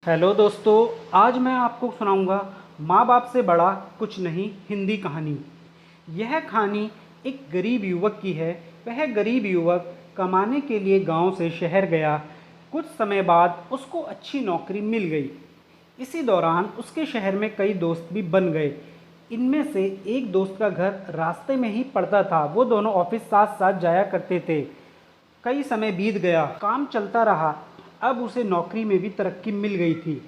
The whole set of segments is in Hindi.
हेलो दोस्तों, आज मैं आपको सुनाऊंगा माँ बाप से बड़ा कुछ नहीं हिंदी कहानी। यह कहानी एक गरीब युवक की है। वह गरीब युवक कमाने के लिए गांव से शहर गया। कुछ समय बाद उसको अच्छी नौकरी मिल गई। इसी दौरान उसके शहर में कई दोस्त भी बन गए। इनमें से एक दोस्त का घर रास्ते में ही पड़ता था। वो दोनों ऑफिस साथ साथ जाया करते थे। कई समय बीत गया, काम चलता रहा। अब उसे नौकरी में भी तरक्की मिल गई थी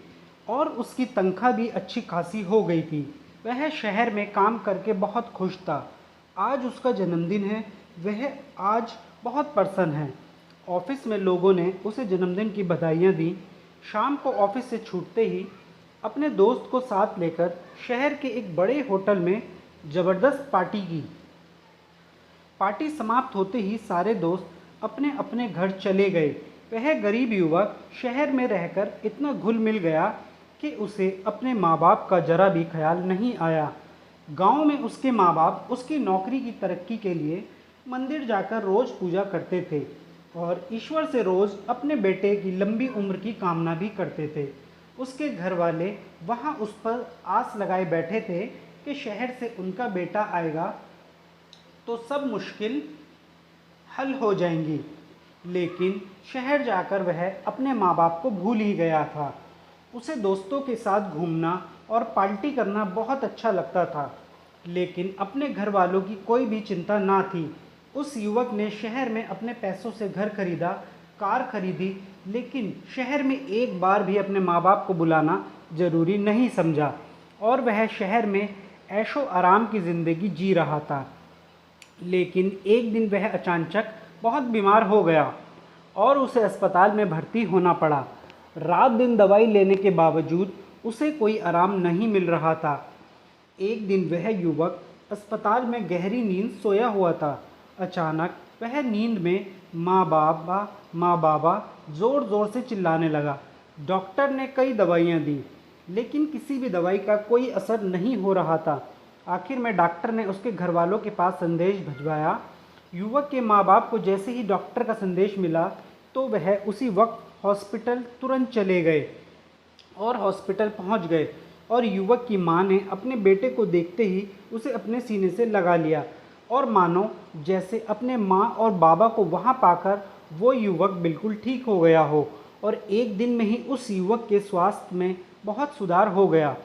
और उसकी तनख्वाह भी अच्छी खासी हो गई थी। वह शहर में काम करके बहुत खुश था। आज उसका जन्मदिन है। वह आज बहुत प्रसन्न है। ऑफिस में लोगों ने उसे जन्मदिन की बधाइयाँ दी। शाम को ऑफिस से छूटते ही अपने दोस्त को साथ लेकर शहर के एक बड़े होटल में ज़बरदस्त पार्टी की। पार्टी समाप्त होते ही सारे दोस्त अपने अपने घर चले गए। वह गरीब युवक शहर में रहकर इतना घुल मिल गया कि उसे अपने माँ बाप का जरा भी ख्याल नहीं आया। गांव में उसके माँ बाप उसकी नौकरी की तरक्की के लिए मंदिर जाकर रोज़ पूजा करते थे और ईश्वर से रोज़ अपने बेटे की लंबी उम्र की कामना भी करते थे। उसके घर वाले वहाँ उस पर आस लगाए बैठे थे कि शहर से उनका बेटा आएगा तो सब मुश्किल हल हो जाएंगी। लेकिन शहर जाकर वह अपने माँ बाप को भूल ही गया था। उसे दोस्तों के साथ घूमना और पार्टी करना बहुत अच्छा लगता था, लेकिन अपने घर वालों की कोई भी चिंता ना थी। उस युवक ने शहर में अपने पैसों से घर खरीदा, कार खरीदी, लेकिन शहर में एक बार भी अपने माँ बाप को बुलाना ज़रूरी नहीं समझा और वह शहर में ऐशो आराम की ज़िंदगी जी रहा था। लेकिन एक दिन वह अचानक बहुत बीमार हो गया और उसे अस्पताल में भर्ती होना पड़ा। रात दिन दवाई लेने के बावजूद उसे कोई आराम नहीं मिल रहा था। एक दिन वह युवक अस्पताल में गहरी नींद सोया हुआ था। अचानक वह नींद में माँ बाबा ज़ोर ज़ोर से चिल्लाने लगा। डॉक्टर ने कई दवाइयाँ दी, लेकिन किसी भी दवाई का कोई असर नहीं हो रहा था। आखिर में डॉक्टर ने उसके घर वालों के पास संदेश भिजवाया। युवक के माँ बाप को जैसे ही डॉक्टर का संदेश मिला तो वह उसी वक्त हॉस्पिटल तुरंत चले गए और हॉस्पिटल पहुंच गए और युवक की मां ने अपने बेटे को देखते ही उसे अपने सीने से लगा लिया और मानो जैसे अपने मां और बाबा को वहां पाकर वो युवक बिल्कुल ठीक हो गया हो। और एक दिन में ही उस युवक के स्वास्थ्य में बहुत सुधार हो गया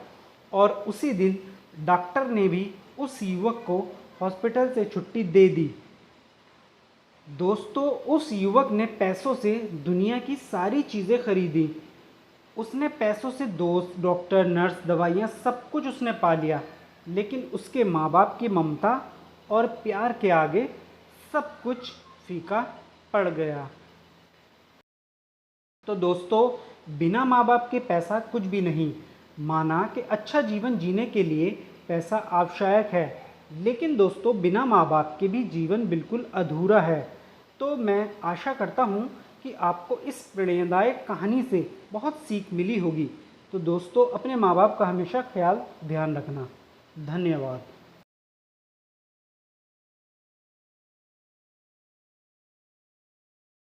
और उसी दिन डॉक्टर ने भी उस युवक को हॉस्पिटल से छुट्टी दे दी। दोस्तों, उस युवक ने पैसों से दुनिया की सारी चीज़ें खरीदी। उसने पैसों से दोस्त, डॉक्टर, नर्स, दवाइयाँ सब कुछ उसने पा लिया, लेकिन उसके माँ बाप की ममता और प्यार के आगे सब कुछ फीका पड़ गया। तो दोस्तों, बिना माँ बाप के पैसा कुछ भी नहीं। माना कि अच्छा जीवन जीने के लिए पैसा आवश्यक है, लेकिन दोस्तों बिना माँ बाप के भी जीवन बिल्कुल अधूरा है। तो मैं आशा करता हूँ कि आपको इस प्रेरणादायक कहानी से बहुत सीख मिली होगी। तो दोस्तों, अपने माँ बाप का हमेशा ध्यान रखना। धन्यवाद।